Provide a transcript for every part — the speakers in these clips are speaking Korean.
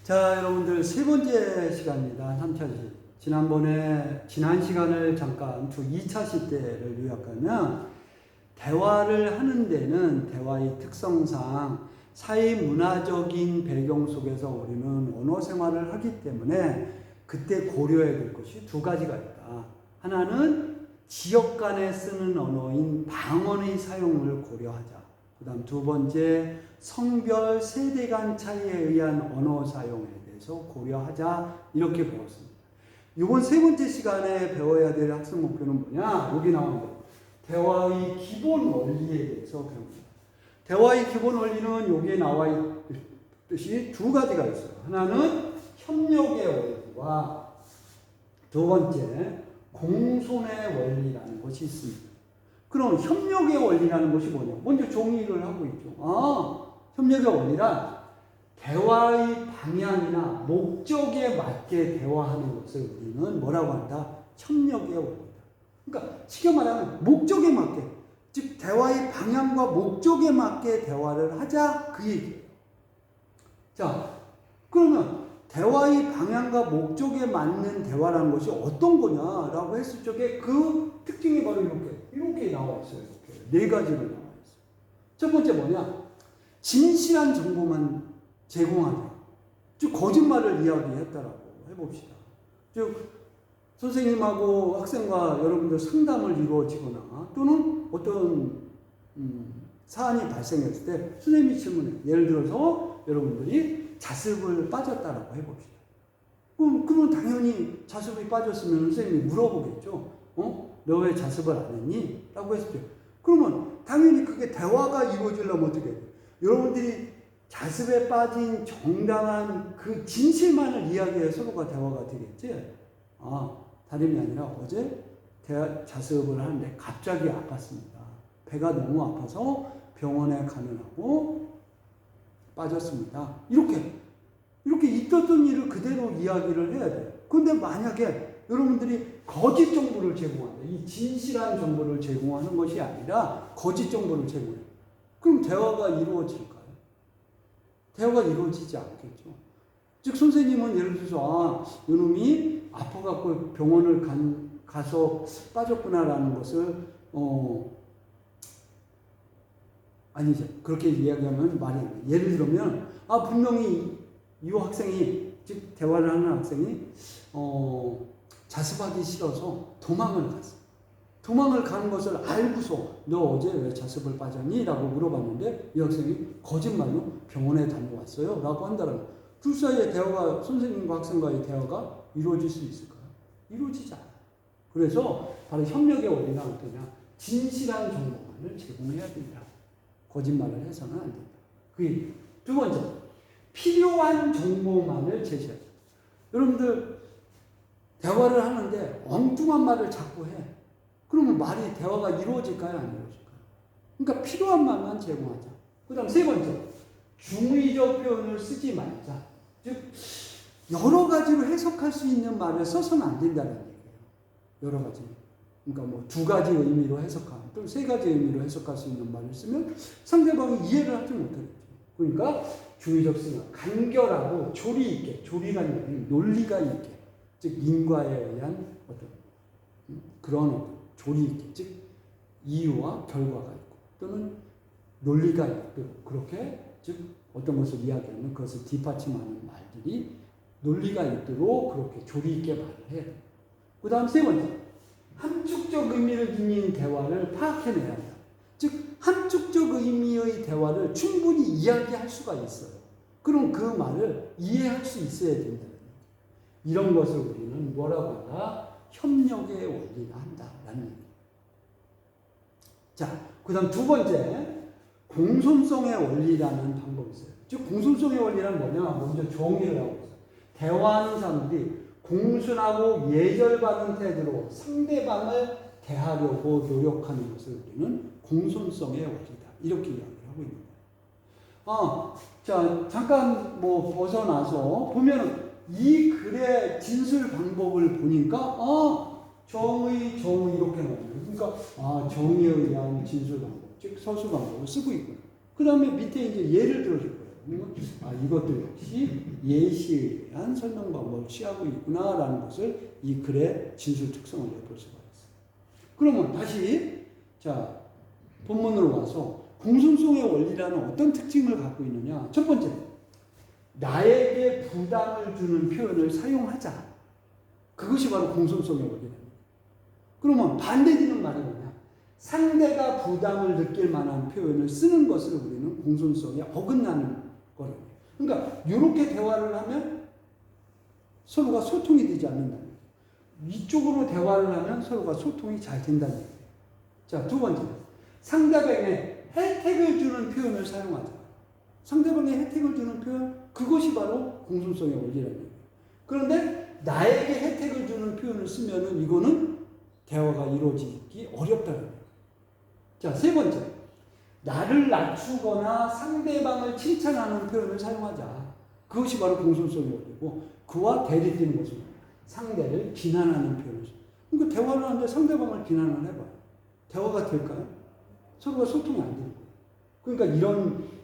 자, 여러분들 세 번째 시간입니다. 3차시. 지난 시간을 잠깐 2차 시대를 요약하면 대화를 하는 데는 대화의 특성상 사회 문화적인 배경 속에서 우리는 언어 생활을 하기 때문에 그때 고려해야 될 것이 두 가지가 있다. 하나는 지역 간에 쓰는 언어인 방언의 사용을 고려하자. 그 다음 두 번째, 성별, 세대 간 차이에 의한 언어 사용에 대해서 고려하자. 이렇게 배웠습니다. 이번 세 번째 시간에 배워야 될 학습 목표는 뭐냐? 여기 나옵니다. 대화의 기본 원리에 대해서 배웁니다. 대화의 기본 원리는 여기에 나와 있듯이 두 가지가 있어요. 하나는 협력의 원리와 두 번째, 공손의 원리라는 것이 있습니다. 그럼 협력의 원리라는 것이 뭐냐? 먼저 정의를 하고 있죠. 협력의 원리란 대화의 방향이나 목적에 맞게 대화하는 것을 우리는 뭐라고 한다? 협력의 원리다. 그러니까 쉽게 말하면 목적에 맞게, 즉 대화의 방향과 목적에 맞게 대화를 하자, 그 얘기예요. 자, 그러면 대화의 방향과 목적에 맞는 대화라는 것이 어떤 거냐라고 했을 적에 그 특징이 바로 이렇게 나와 있어요. 이렇게 네 가지로 나와 있어요. 첫 번째 뭐냐? 진실한 정보만 제공하자. 즉 거짓말을 이야기했다라고 해봅시다. 즉 선생님하고 학생과 여러분들 상담을 이루어지거나 또는 어떤 사안이 발생했을 때 선생님이 질문해요. 예를 들어서 여러분들이 자습을 빠졌다라고 해봅시다. 그러면 당연히 자습이 빠졌으면 선생님이 물어보겠죠. 너 왜 자습을 안 했니? 라고 했을 때 그러면 당연히 그게 대화가 이루어지려면 어떻게 해요? 여러분들이 자습에 빠진 정당한 그 진실만을 이야기해 서로가 대화가 되겠지. 다름이 아니라 어제 자습을 하는데 갑자기 아팠습니다. 배가 너무 아파서 병원에 가느라고 빠졌습니다. 이렇게 있었던 일을 그대로 이야기를 해야 돼요. 그런데 만약에 여러분들이 거짓 정보를 제공한다. 이 진실한 정보를 제공하는 것이 아니라 거짓 정보를 제공해요. 그럼 대화가 이루어질까요? 대화가 이루어지지 않겠죠. 즉 선생님은 예를 들어서 이놈이 아파갖고 병원을 가서 빠졌구나라는 것을 아니죠. 그렇게 이야기하면 말이 안 돼요. 예를 들면 분명히 이 학생이, 즉 대화를 하는 학생이 자습하기 싫어서 도망을 갔어. 도망을 가는 것을 알고서 너 어제 왜 자습을 빠졌니? 라고 물어봤는데 이 학생이 거짓말로 병원에 다녀왔어요 라고 한다는 거예요. 둘 사이의 대화가, 선생님과 학생과의 대화가 이루어질 수 있을까요? 이루어지지 않아요. 그래서 바로 협력의 원리가 어떠냐? 진실한 정보만을 제공해야 된다. 거짓말을 해서는 안 된다. 그게 두 번째, 필요한 정보만을 제시하자. 여러분들 대화를 하는데 엉뚱한 말을 자꾸 해. 그러면 대화가 이루어질까요? 안 이루어질까요? 그러니까 필요한 말만 제공하자. 그 다음 세 번째, 중의적 표현을 쓰지 말자. 즉 여러 가지로 해석할 수 있는 말을 써서는 안 된다는 얘기예요. 여러 가지. 그러니까 두 가지 의미로 해석하는, 또는 세 가지 의미로 해석할 수 있는 말을 쓰면 상대방이 이해를 하지 못하겠죠. 그러니까 중의적 쓰면 간결하고 조리 있게, 조리라는 논리가 있게, 즉 인과에 의한 어떤 그런 조리 있게, 즉 이유와 결과가 있고 또는 논리가 있도록, 그렇게 즉 어떤 것을 이야기하면 그것을 뒷받침하는 말들이 논리가 있도록 그렇게 조리 있게 말을 해야 돼요. 그 다음 세 번째, 함축적 의미를 지닌 대화를 파악해내야 한다. 즉 함축적 의미의 대화를 충분히 이야기할 수가 있어요. 그럼 그 말을 이해할 수 있어야 된다는 거예요. 이런 것을 우리는 뭐라고 한다? 협력의 원리라 한다라는 얘기예요. 자, 그 다음 두 번째, 공손성의 원리라는 방법이 있어요. 즉 공손성의 원리란 뭐냐? 먼저 정의를 하고 있어요. 대화하는 사람들이 공손하고 예절바른 태도로 상대방을 대하려고 노력하는 것을 우리는 공손성의 원리다. 이렇게 이야기를 하고 있는 거예요. 자, 잠깐 벗어나서 보면 이 글의 진술 방법을 보니까 정의 이렇게 나옵니다. 그러니까 정의에 의한 진술 방법, 즉 서술 방법을 쓰고 있고요. 그 다음에 밑에 이제 예를 들어줄 거예요. 이것도 역시 예시에 의한 설명 방법을 취하고 있구나라는 것을 이 글의 진술 특성을 볼 수가 있어요. 그러면 다시 자 본문으로 와서 공손성의 원리라는 어떤 특징을 갖고 있느냐? 첫 번째, 나에게 부담을 주는 표현을 사용하자. 그것이 바로 공손성의 원리입니다. 그러면 반대되는 말이 뭐냐? 상대가 부담을 느낄 만한 표현을 쓰는 것을 우리는 공손성에 어긋나는 거라고. 그러니까 이렇게 대화를 하면 서로가 소통이 되지 않는다는 거예요. 이쪽으로 대화를 하면 서로가 소통이 잘 된다는 거예요. 자, 두 번째, 상대방에 혜택을 주는 표현을 사용하자. 상대방에 혜택을 주는 표현, 그것이 바로 공손성의 원리라는 거예요. 그런데 나에게 혜택을 주는 표현을 쓰면은 이거는 대화가 이루어지기 어렵다는 거예요. 자, 세 번째, 나를 낮추거나 상대방을 칭찬하는 표현을 사용하자. 그것이 바로 공손성의 원리고, 그와 대립되는 것은 상대를 비난하는 표현을. 그러니까 대화를 하는데 상대방을 비난을 해봐요. 대화가 될까요? 서로가 소통이 안 되는 거예요. 그러니까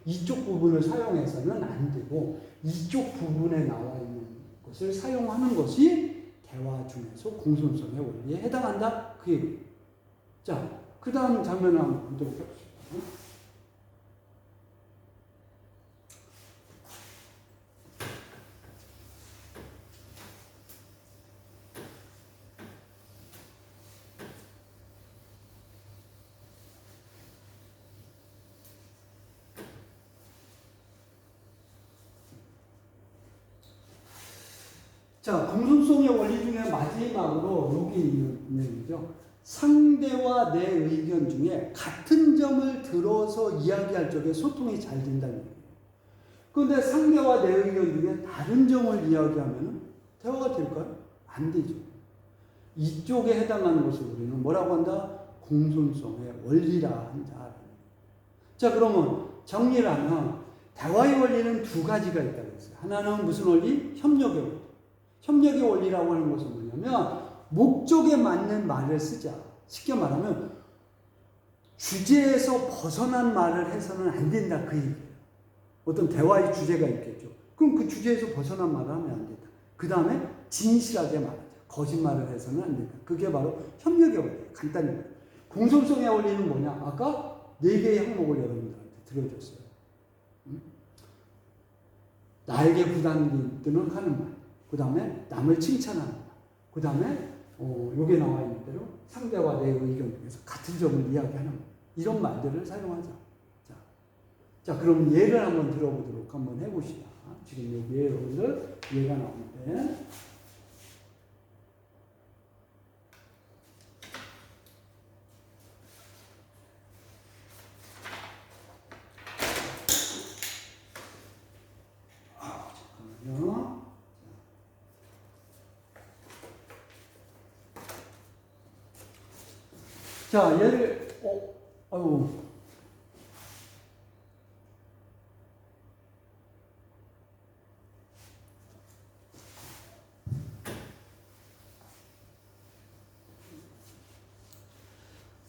이쪽 부분을 사용해서는 안 되고, 이쪽 부분에 나와 있는 것을 사용하는 것이 대화 중에서 공손성의 원리에 해당한다. 그 얘기예요. 자, 그 다음 장면을 한번 보도록 해보시죠. 자, 공손성의 원리 중에 마지막으로 여기 있는 내용이죠. 상대와 내 의견 중에 같은 점을 들어서 이야기할 적에 소통이 잘 된다는 얘기예요. 그런데 상대와 내 의견 중에 다른 점을 이야기하면 대화가 될까요? 안 되죠. 이쪽에 해당하는 것을 우리는 뭐라고 한다? 공손성의 원리라 한다. 자, 그러면 정리를 하면 대화의 원리는 두 가지가 있다고 했어요. 하나는 무슨 원리? 협력의 원리. 협력의 원리라고 하는 것은 뭐냐면 목적에 맞는 말을 쓰자. 쉽게 말하면 주제에서 벗어난 말을 해서는 안 된다. 그 얘기예요. 어떤 대화의 주제가 있겠죠. 그럼 그 주제에서 벗어난 말을 하면 안 된다. 그 다음에 진실하게 말하자. 거짓말을 해서는 안 된다. 그게 바로 협력의 원리예요. 간단히 말해요. 공손성의 원리는 뭐냐? 아까 4개의 항목을 여러분들한테 들어줬어요. 나에게 부담이 드는 하는 말. 그 다음에 남을 칭찬하는 말. 그 다음에 여기에 나와 있는 대로 상대와 내 의견 중에서 같은 점을 이야기하는 말. 이런 말들을 사용하자. 자, 그럼 예를 한번 들어보도록 한번 해봅시다. 지금 여기에 여러분들 예가 나오는데. 잠깐만요. 자, 얘를, 아유.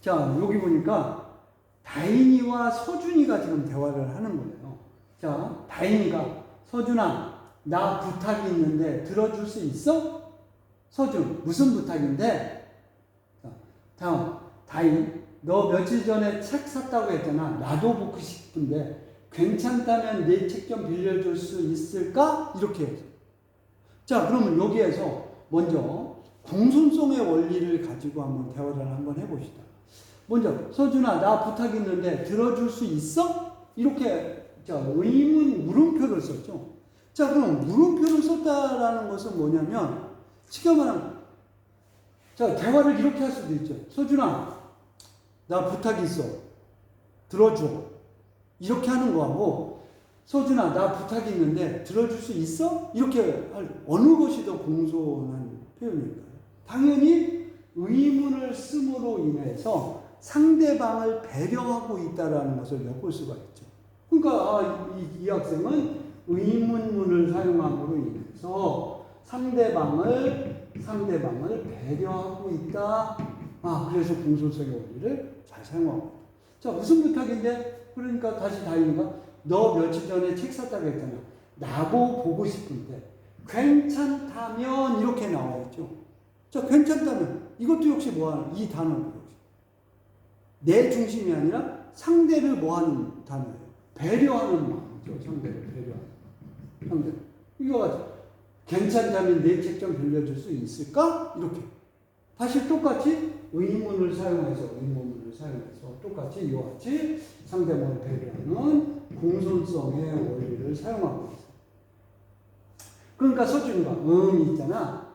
자, 여기 보니까 다인이와 서준이가 지금 대화를 하는 거예요. 자, 다인이가, 서준아, 나 부탁이 있는데 들어줄 수 있어? 서준, 무슨 부탁인데? 자, 다음, 다인, 너 며칠 전에 책 샀다고 했잖아. 나도 보고 싶은데 괜찮다면 내 책 좀 빌려줄 수 있을까? 이렇게 해서. 자, 그러면 여기에서 먼저 공손성의 원리를 가지고 한번 대화를 한번 해봅시다. 먼저, 서준아, 나 부탁 있는데 들어줄 수 있어? 이렇게, 자, 의문, 물음표를 썼죠. 자, 그럼 물음표를 썼다라는 것은 뭐냐면, 쉽게 말하면, 자, 대화를 이렇게 할 수도 있죠. 서준아, 나 부탁 있어. 들어줘. 이렇게 하는 거하고, 서준아, 나 부탁이 있는데 들어줄 수 있어? 이렇게 어느 것이 더 공손한 표현일까요? 당연히 의문을 씀으로 인해서 상대방을 배려하고 있다는 것을 엿볼 수가 있죠. 그러니까 이 학생은 의문문을 사용함으로 인해서 상대방을 배려하고 있다. 그래서 공손성의 원리를 잘 사용하고 있다. 자, 무슨 부탁인데? 그러니까 다시 다인이가 너 며칠 전에 책 샀다고 했잖아. 나보고 보고 싶은데 괜찮다면 이렇게 나와 있죠. 자, 괜찮다면 이것도 역시 뭐하는 이 단어는 내 중심이 아니라 상대를 뭐하는 단어예요. 배려하는 마음이죠. 상대를 배려하는 상대. 이거 가지고 괜찮다면 내 책 좀 빌려줄 수 있을까? 이렇게 다시 똑같이 의문을 사용해서 똑같이 이와 같이 상대방을 배려하는 공손성의 원리를 사용하고 있어요. 그러니까 서준이가 있잖아.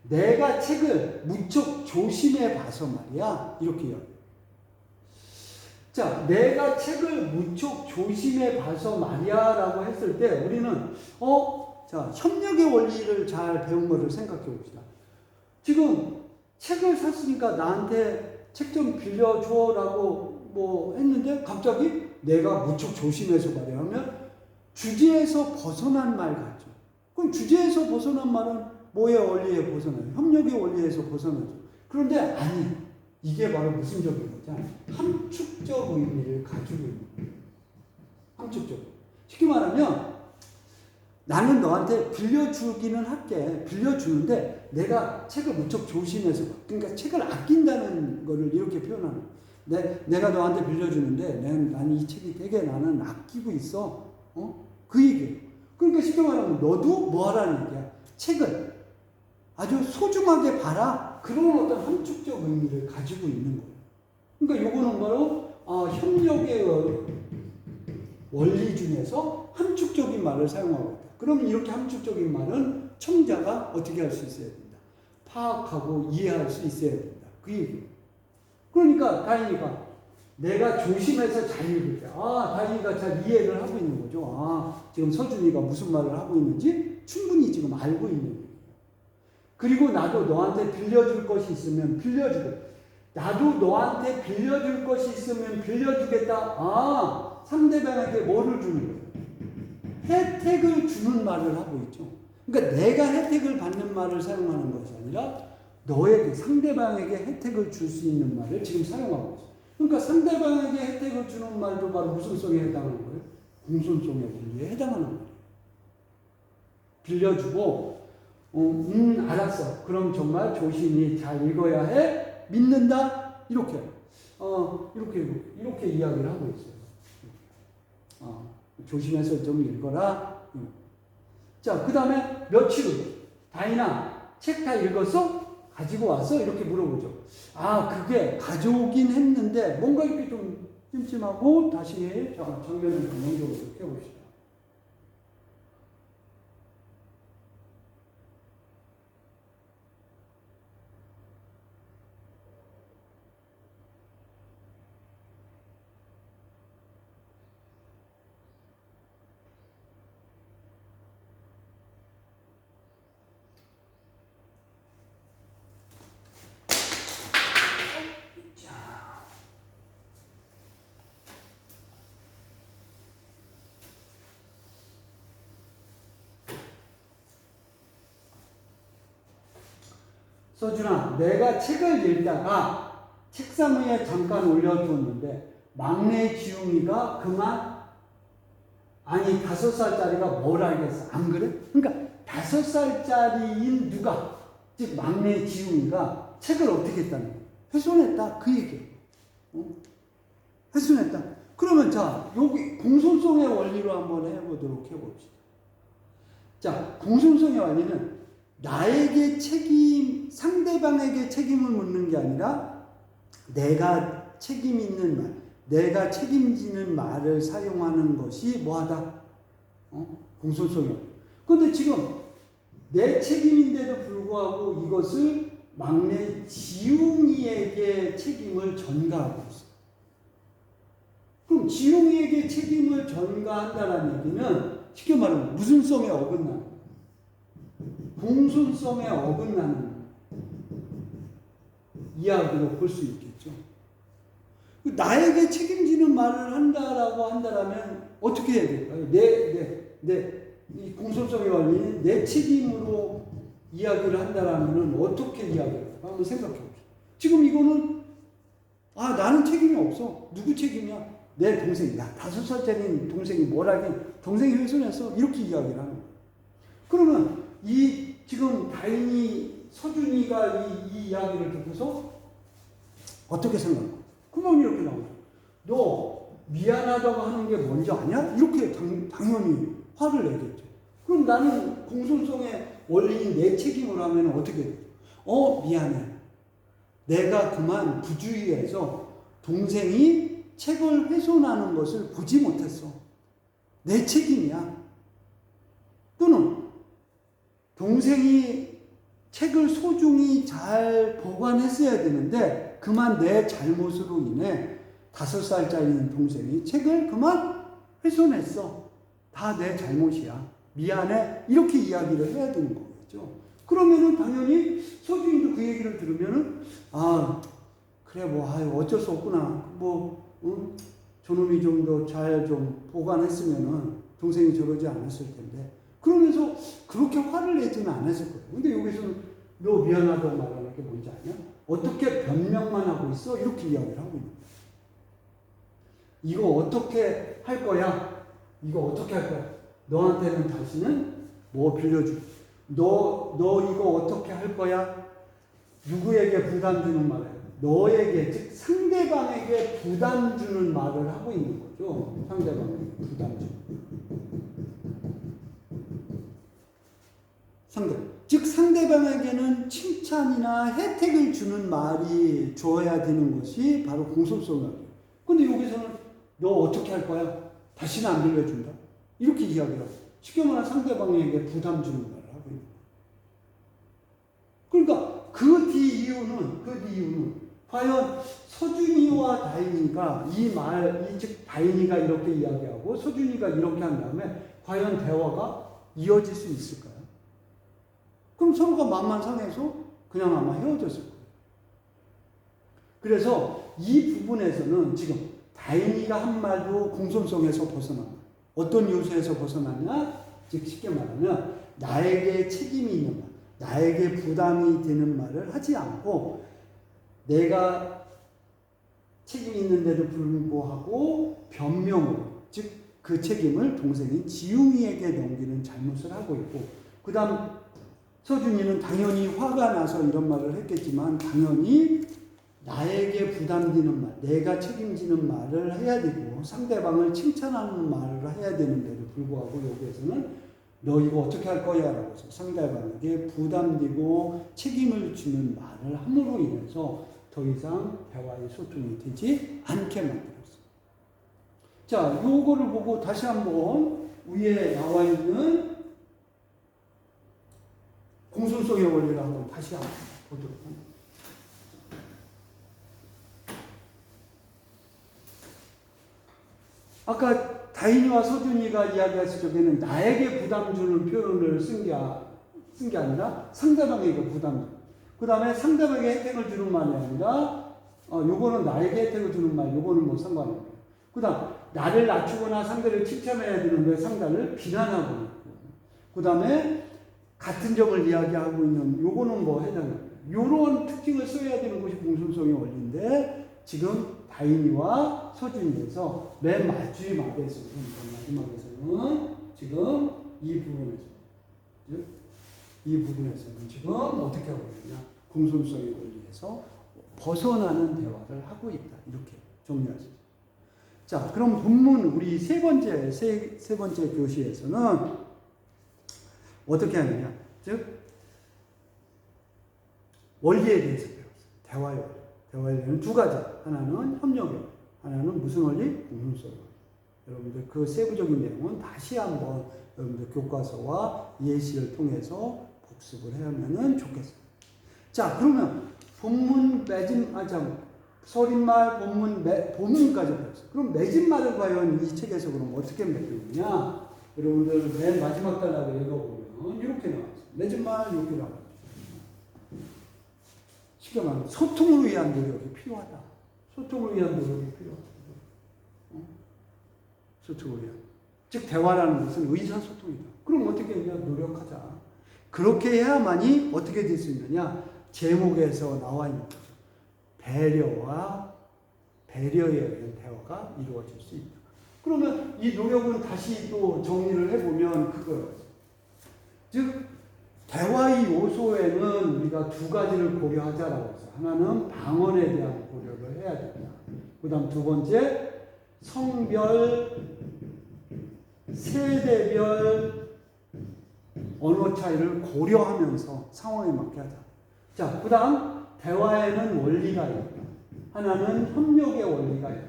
내가 책을 무척 조심해 봐서 말이야. 이렇게 이야기해요. 자, 내가 책을 무척 조심해 봐서 말이야 라고 했을 때 우리는 자, 협력의 원리를 잘 배운 것을 생각해 봅시다. 지금 책을 샀으니까 나한테 책 좀 빌려줘 라고 뭐 했는데 갑자기 내가 무척 조심해서 말이야 하면 주제에서 벗어난 말 같죠. 그럼 주제에서 벗어난 말은 뭐의 원리에 벗어나요? 협력의 원리에서 벗어나죠. 그런데 아니, 이게 바로 무슨 적인 거죠? 함축적 의미를 가지고 있는 거예요. 함축적. 쉽게 말하면 나는 너한테 빌려주기는 할게. 빌려주는데 내가 책을 무척 조심해서 그러니까 책을 아낀다는 거를 이렇게 표현하는 거예요. 내가 너한테 빌려주는데 나는 이 책이 되게 나는 아끼고 있어. 그 얘기예요. 그러니까 쉽게 말하면 너도 뭐 하라는 얘기야. 책을 아주 소중하게 봐라. 그런 어떤 함축적 의미를 가지고 있는 거예요. 그러니까 요거는 바로 협력의 원리 중에서 함축적인 말을 사용하고 있다. 그럼 이렇게 함축적인 말은 청자가 어떻게 할 수 있어야 된다. 파악하고 이해할 수 있어야 된다. 그 얘기예요. 그러니까 다인이가 내가 조심해서 잘 읽을 때 다인이가 잘 이해를 하고 있는 거죠. 지금 서준이가 무슨 말을 하고 있는지 충분히 지금 알고 있는 거예요. 그리고 나도 너한테 빌려줄 것이 있으면 빌려주겠다. 나도 너한테 빌려줄 것이 있으면 빌려주겠다. 상대방에게 뭐를 주는 거예요? 혜택을 주는 말을 하고 있죠. 그러니까 내가 혜택을 받는 말을 사용하는 것이 아니라 너에게, 상대방에게 혜택을 줄 수 있는 말을 지금 사용하고 있어요. 그러니까 상대방에게 혜택을 주는 말도 바로 무슨 성에 해당하는 거예요? 공손성의 원리에 해당하는 거예요. 빌려주고 알았어. 그럼 정말 조심히 잘 읽어야 해. 믿는다. 이렇게 이야기를 하고 있어요. 조심해서 좀 읽어라. 자, 그 다음에 며칠 후 다인아 책 다 읽었어? 가지고 왔어? 이렇게 물어보죠. 그게 가져오긴 했는데 뭔가 이렇게 좀 찜찜하고 다시 장면을 감정적으로 펴봅시다. 서준아, 내가 책을 읽다가 책상 위에 잠깐 올려두었는데 막내 지웅이가 그만 5살짜리가 뭘 알겠어? 안 그래? 그러니까 5살짜리인 누가, 즉 막내 지웅이가 책을 어떻게 했다는 거야? 훼손했다. 그 얘기예요. 훼손했다. 그러면 자, 여기 공손성의 원리로 한번 해보도록 해봅시다. 자, 공손성의 원리는 나에게 상대방에게 책임을 묻는 게 아니라 내가 책임 있는 말, 내가 책임지는 말을 사용하는 것이 뭐하다? 공손성이요. 그런데 지금 내 책임인데도 불구하고 이것을 막내 지웅이에게 책임을 전가하고 있어요. 그럼 지웅이에게 책임을 전가한다는 얘기는 쉽게 말하면 무슨 성에 어긋나는, 공손성에 어긋나는 이야기로 볼 수 있겠죠. 나에게 책임지는 말을 한다라면 어떻게 해야 될까요? 이 공손성의 원리는 내 책임으로 이야기를 한다라면 어떻게 이야기할까? 한번 생각해 봅시다. 지금 이거는 나는 책임이 없어. 누구 책임이야? 내 동생이, 야, 5살짜리 동생이 뭘 하긴, 동생이 훼손했어. 이렇게 이야기를 하는 거예요. 그러면 이 지금 다인이, 서준이가 이 이야기를 듣고서 어떻게 생각할까? 그만 이렇게 나오죠. 너 미안하다고 하는 게 뭔지 아냐? 이렇게 당연히 화를 내겠죠. 그럼 나는 공손성의 원리인 내 책임을 하면 어떻게 돼? 미안해. 내가 그만 부주의해서 동생이 책을 훼손하는 것을 보지 못했어. 내 책임이야. 또는 동생이 책을 소중히 잘 보관했어야 되는데 그만 내 잘못으로 인해 5살짜리 동생이 책을 그만 훼손했어. 다 내 잘못이야. 미안해. 이렇게 이야기를 해야 되는 거겠죠. 그러면은 당연히 서준이도 그 얘기를 들으면은 그래 어쩔 수 없구나. 저놈이 좀 더 잘 좀 보관했으면은 동생이 저러지 않았을 텐데. 그러면서 그렇게 화를 내지는 않았을 거예요. 근데 여기서는 너 미안하다고 말하는 게 뭔지 아냐? 어떻게 변명만 하고 있어? 이렇게 이야기를 하고 있는 거예요. 이거 어떻게 할 거야? 이거 어떻게 할 거야? 너한테는 다시는 뭐 빌려줄게. 너 이거 어떻게 할 거야? 누구에게 부담 주는 말이에요? 너에게, 즉 상대방에게 부담 주는 말을 하고 있는 거죠. 상대방에게 부담 주는. 즉 상대방에게는 칭찬이나 혜택을 주는 말이 줘야 되는 것이 바로 공손성이에요. 근데 여기서는 너 어떻게 할 거야? 다시는 안 빌려준다. 이렇게 이야기를 하고 쉽게 말하면 상대방에게 부담 주는 말을 하고 있는 거예요. 그러니까 그 뒤 이유는 과연 서준이와 다인이가 즉 다인이가 이렇게 이야기하고 서준이가 이렇게 한 다음에 과연 대화가 이어질 수 있을까요? 그럼 서로가 마음만 상해서 그냥 아마 헤어졌을 거예요. 그래서 이 부분에서는 지금 다인이가 한 말도 공손성에서 벗어납니다. 어떤 요소에서 벗어나냐? 즉 쉽게 말하면 나에게 책임이 있는 말, 나에게 부담이 되는 말을 하지 않고 내가 책임이 있는데도 불구하고 변명으로, 즉 그 책임을 동생인 지웅이에게 넘기는 잘못을 하고 있고, 그 다음 서준이는 당연히 화가 나서 이런 말을 했겠지만 당연히 나에게 부담되는 말, 내가 책임지는 말을 해야 되고 상대방을 칭찬하는 말을 해야 되는데도 불구하고 여기에서는 너 이거 어떻게 할 거야? 라고 해서 상대방에게 부담되고 책임을 주는 말을 함으로 인해서 더 이상 대화의 소통이 되지 않게 만들었어요. 자, 요거를 보고 다시 한번 위에 나와 있는 공손성의 원리를 한번 다시 한번 보도록 합니다. 아까 다인이와 서준이가 이야기했을 적에는 나에게 부담 주는 표현을 쓴 게 아니라 상대방에게 부담 주. 그 다음에 상대방에게 혜택을 주는 말이 아니라 요거는 나에게 혜택을 주는 말, 요거는 뭐 상관없고. 그 다음 나를 낮추거나 상대를 칭찬해야 되는데 상대를 비난하고 있고. 그 다음에 같은 점을 이야기하고 있는 요거는 뭐 해당해요. 요런 특징을 써야 되는 것이 공손성의 원리인데 지금 다인이와 서준이에서 맨 마지막에서는 지금 이 부분에서는 지금 어떻게 하고 있느냐, 공손성의 원리에서 벗어나는 대화를 하고 있다, 이렇게 정리할 수 있습니다. 자, 그럼 본문 우리 세 번째 교시에서는 어떻게 하느냐, 즉 원리에 대해서 배웠어요. 대화의 원리. 대화의 원리는 두 가지. 하나는 협력의 원리, 하나는 무슨 원리? 공손성 원리. 여러분들 그 세부적인 내용은 다시 한번 여러분들 교과서와 예시를 통해서 복습을 하면 좋겠어요. 자, 그러면 본문 서린말 본문까지 배웠어요. 그럼 맺은말을 과연 이 책에서 그럼 어떻게 맺느냐? 여러분들 맨 마지막 단락을 읽어보면 이렇게 나왔어요. 맺은말 이렇게 나와요. 쉽게 말하면 소통을 위한 노력이 필요하다. 소통을 위한 노력이 필요하다. 소통을 위한. 즉 대화라는 것은 의사소통이다. 그럼 어떻게 해야 노력하자. 그렇게 해야만이 어떻게 될 수 있느냐. 제목에서 나와 있는 거죠. 배려와 배려에 의한 대화가 이루어질 수 있다. 그러면 이 노력은 다시 또 정리를 해보면 그거예요. 즉 대화의 요소에는 우리가 두 가지를 고려하자라고 했어요. 하나는 방언에 대한 고려를 해야 된다. 그 다음 두 번째, 성별, 세대별 언어 차이를 고려하면서 상황에 맞게 하자. 자, 그 다음 대화에는 원리가 있다. 하나는 협력의 원리가 있다.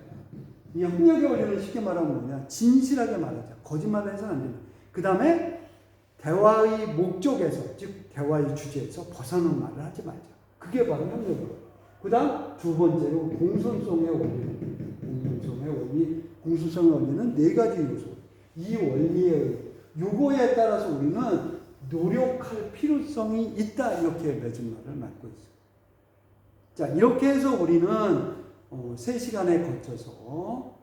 이 협력의 원리는 쉽게 말하면 뭐냐? 진실하게 말하자. 거짓말을 해서는 안 된다. 그 다음에 대화의 목적에서, 즉 대화의 주제에서 벗어난 말을 하지 말자. 그게 바로 협력이에요. 그 다음 두 번째로 공손성의 원리. 공손성의 원리는 네 가지 요소. 이 원리에 요거에 따라서 우리는 노력할 필요성이 있다. 이렇게 맺은 말을 맡고 있어요. 자, 이렇게 해서 우리는 3시간에 걸쳐서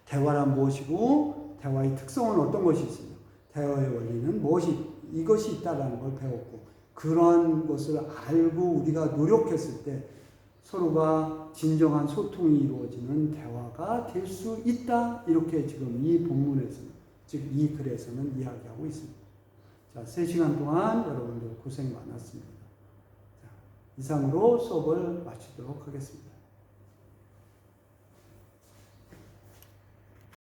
대화란 무엇이고 대화의 특성은 어떤 것이 있으며 대화의 원리는 이것이 있다라는 걸 배웠고, 그러한 것을 알고 우리가 노력했을 때 서로가 진정한 소통이 이루어지는 대화가 될 수 있다. 이렇게 지금 이 본문에서는, 즉 이 글에서는 이야기하고 있습니다. 자, 3시간 동안 여러분들 고생 많았습니다. 자, 이상으로 수업을 마치도록 하겠습니다.